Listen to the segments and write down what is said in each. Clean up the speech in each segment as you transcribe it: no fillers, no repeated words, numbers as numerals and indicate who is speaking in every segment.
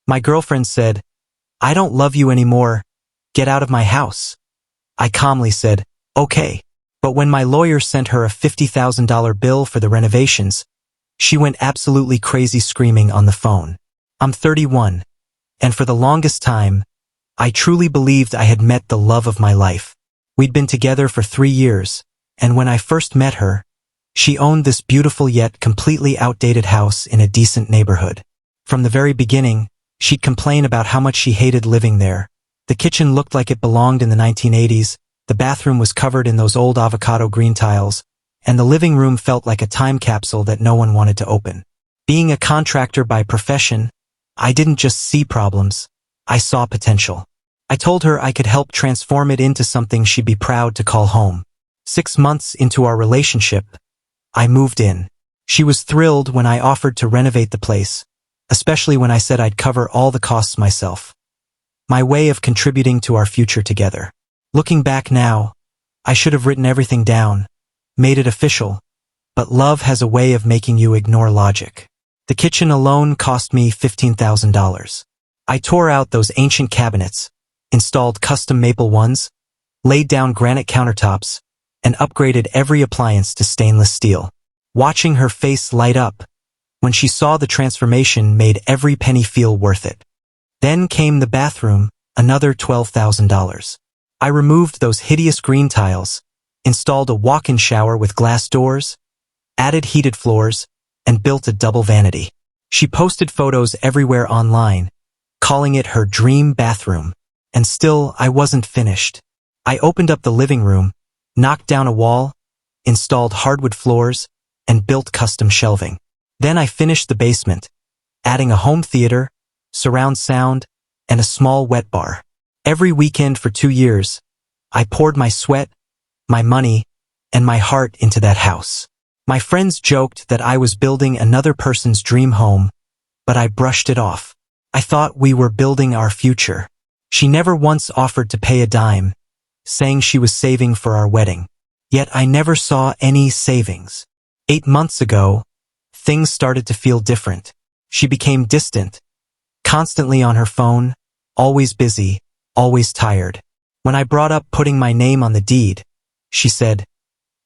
Speaker 1: My girlfriend said, "I don't love you anymore. Get out of my house." I calmly said, "Okay." But when my lawyer sent her a $50,000 bill for the renovations, she went absolutely crazy screaming on the phone. I'm 31, and for the longest time, I truly believed I had met the love of my life. We'd been together for 3 years, and when I first met her, she owned this beautiful yet completely outdated house in a decent neighborhood. From the very beginning, she'd complain about how much she hated living there. The kitchen looked like it belonged in the 1980s, the bathroom was covered in those old avocado green tiles, and the living room felt like a time capsule that no one wanted to open. Being a contractor by profession, I didn't just see problems, I saw potential. I told her I could help transform it into something she'd be proud to call home. 6 months into our relationship, I moved in. She was thrilled when I offered to renovate the place, especially when I said I'd cover all the costs myself. My way of contributing to our future together. Looking back now, I should have written everything down, made it official, but love has a way of making you ignore logic. The kitchen alone cost me $15,000. I tore out those ancient cabinets, installed custom maple ones, laid down granite countertops, and upgraded every appliance to stainless steel. Watching her face light up when she saw the transformation made every penny feel worth it. Then came the bathroom, another $12,000. I removed those hideous green tiles, installed a walk-in shower with glass doors, added heated floors, and built a double vanity. She posted photos everywhere online, calling it her dream bathroom. And still, I wasn't finished. I opened up the living room, knocked down a wall, installed hardwood floors, and built custom shelving. Then I finished the basement, adding a home theater, surround sound, and a small wet bar. Every weekend for 2 years, I poured my sweat, my money, and my heart into that house. My friends joked that I was building another person's dream home, but I brushed it off. I thought we were building our future. She never once offered to pay a dime, saying she was saving for our wedding. Yet I never saw any savings. 8 months ago, things started to feel different. She became distant, constantly on her phone, always busy, always tired. When I brought up putting my name on the deed, she said,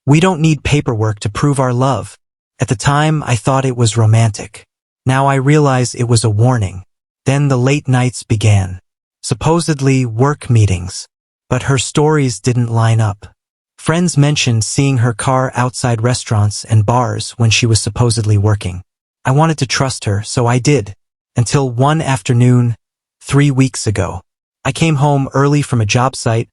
Speaker 1: "We don't need paperwork to prove our love." At the time, I thought it was romantic. Now I realize it was a warning. Then the late nights began. Supposedly work meetings. But her stories didn't line up. Friends mentioned seeing her car outside restaurants and bars when she was supposedly working. I wanted to trust her, so I did. Until one afternoon, 3 weeks ago. I came home early from a job site,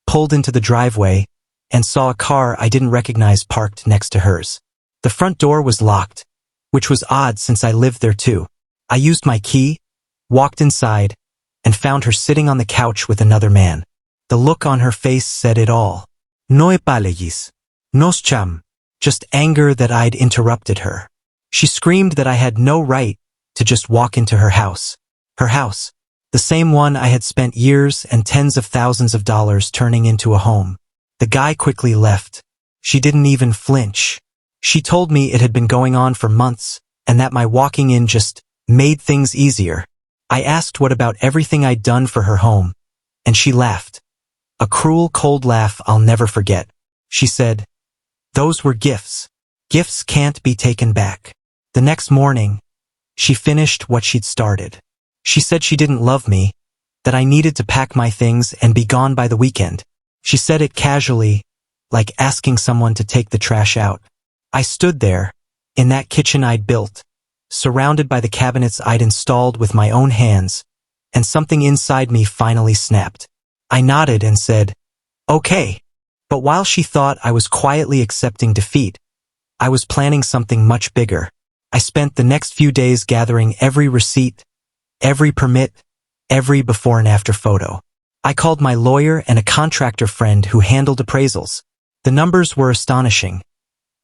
Speaker 1: pulled into the driveway, and saw a car I didn't recognize parked next to hers. The front door was locked, which was odd since I lived there too. I used my key, walked inside, and found her sitting on the couch with another man. The look on her face said it all. No apologies. Nos cham. Just anger that I'd interrupted her. She screamed that I had no right to just walk into her house. Her house. The same one I had spent years and tens of thousands of dollars turning into a home. The guy quickly left. She didn't even flinch. She told me it had been going on for months, and that my walking in just made things easier. I asked what about everything I'd done for her home, and she laughed. A cruel, cold laugh I'll never forget. She said, "Those were gifts. Gifts can't be taken back." The next morning, she finished what she'd started. She said she didn't love me, that I needed to pack my things and be gone by the weekend. She said it casually, like asking someone to take the trash out. I stood there, in that kitchen I'd built, surrounded by the cabinets I'd installed with my own hands, and something inside me finally snapped. I nodded and said, "Okay." But while she thought I was quietly accepting defeat, I was planning something much bigger. I spent the next few days gathering every receipt, every permit, every before and after photo. I called my lawyer and a contractor friend who handled appraisals. The numbers were astonishing.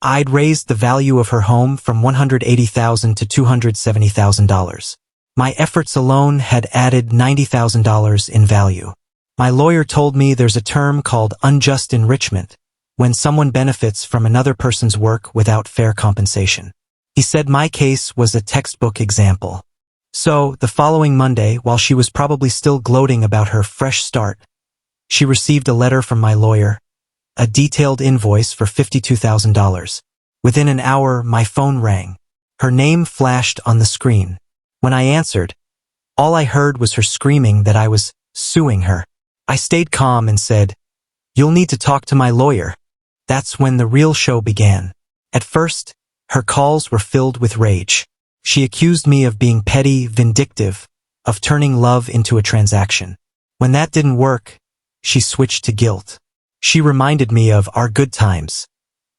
Speaker 1: I'd raised the value of her home from $180,000 to $270,000. My efforts alone had added $90,000 in value. My lawyer told me there's a term called unjust enrichment, when someone benefits from another person's work without fair compensation. He said my case was a textbook example. So, the following Monday, while she was probably still gloating about her fresh start, she received a letter from my lawyer, a detailed invoice for $52,000. Within an hour, my phone rang. Her name flashed on the screen. When I answered, all I heard was her screaming that I was suing her. I stayed calm and said, "You'll need to talk to my lawyer." That's when the real show began. At first, her calls were filled with rage. She accused me of being petty, vindictive, of turning love into a transaction. When that didn't work, she switched to guilt. She reminded me of our good times,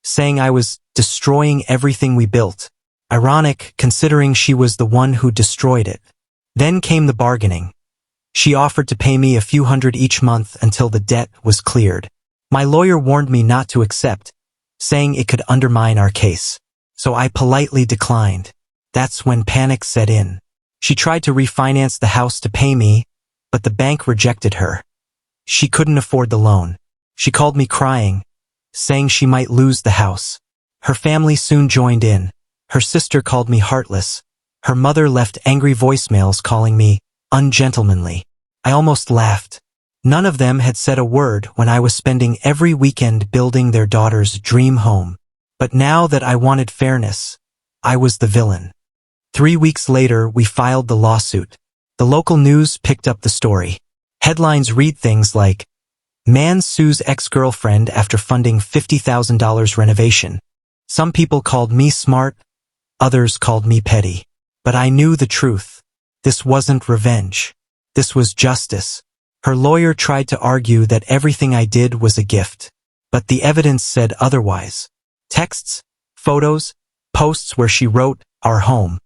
Speaker 1: saying I was destroying everything we built. Ironic, considering she was the one who destroyed it. Then came the bargaining. She offered to pay me a few hundred each month until the debt was cleared. My lawyer warned me not to accept, saying it could undermine our case. So I politely declined. That's when panic set in. She tried to refinance the house to pay me, but the bank rejected her. She couldn't afford the loan. She called me crying, saying she might lose the house. Her family soon joined in. Her sister called me heartless. Her mother left angry voicemails calling me ungentlemanly. I almost laughed. None of them had said a word when I was spending every weekend building their daughter's dream home. But now that I wanted fairness, I was the villain. 3 weeks later, we filed the lawsuit. The local news picked up the story. Headlines read things like, "Man sues ex-girlfriend after funding $50,000 renovation." Some people called me smart, others called me petty. But I knew the truth. This wasn't revenge. This was justice. Her lawyer tried to argue that everything I did was a gift. But the evidence said otherwise. Texts, photos, posts where she wrote, "our home."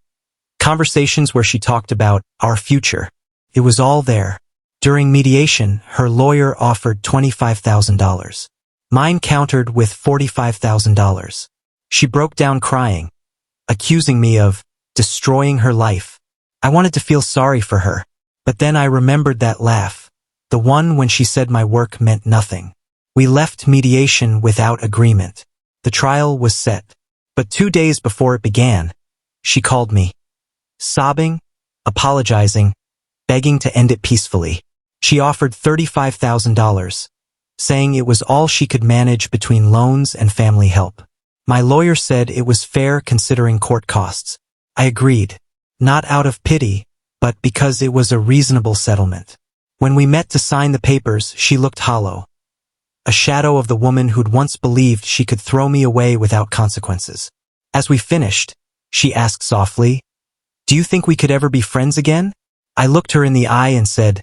Speaker 1: Conversations where she talked about our future. It was all there. During mediation, her lawyer offered $25,000. Mine countered with $45,000. She broke down crying, accusing me of destroying her life. I wanted to feel sorry for her, but then I remembered that laugh, the one when she said my work meant nothing. We left mediation without agreement. The trial was set. But 2 days before it began, she called me, sobbing, apologizing, begging to end it peacefully. She offered $35,000, saying it was all she could manage between loans and family help. My lawyer said it was fair considering court costs. I agreed, not out of pity, but because it was a reasonable settlement. When we met to sign the papers, she looked hollow, a shadow of the woman who'd once believed she could throw me away without consequences. As we finished, she asked softly, "Do you think we could ever be friends again?" I looked her in the eye and said,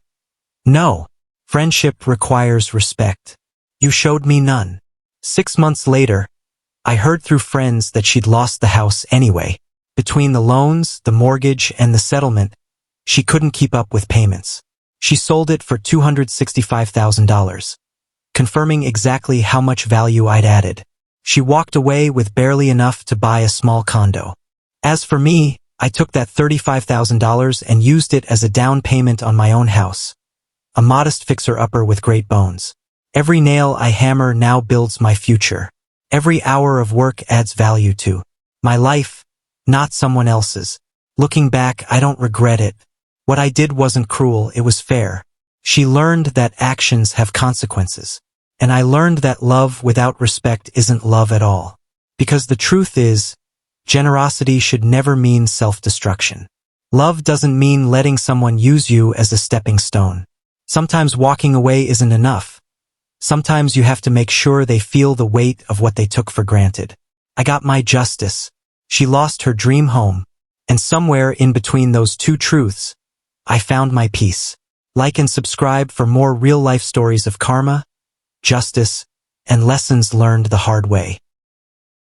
Speaker 1: "No. Friendship requires respect. You showed me none." 6 months later, I heard through friends that she'd lost the house anyway. Between the loans, the mortgage, and the settlement, she couldn't keep up with payments. She sold it for $265,000, confirming exactly how much value I'd added. She walked away with barely enough to buy a small condo. As for me, I took that $35,000 and used it as a down payment on my own house, a modest fixer-upper with great bones. Every nail I hammer now builds my future. Every hour of work adds value to my life, not someone else's. Looking back, I don't regret it. What I did wasn't cruel, it was fair. She learned that actions have consequences. And I learned that love without respect isn't love at all. Because the truth is, generosity should never mean self-destruction. Love doesn't mean letting someone use you as a stepping stone. Sometimes walking away isn't enough. Sometimes you have to make sure they feel the weight of what they took for granted. I got my justice. She lost her dream home. And somewhere in between those two truths, I found my peace. Like and subscribe for more real-life stories of karma, justice, and lessons learned the hard way.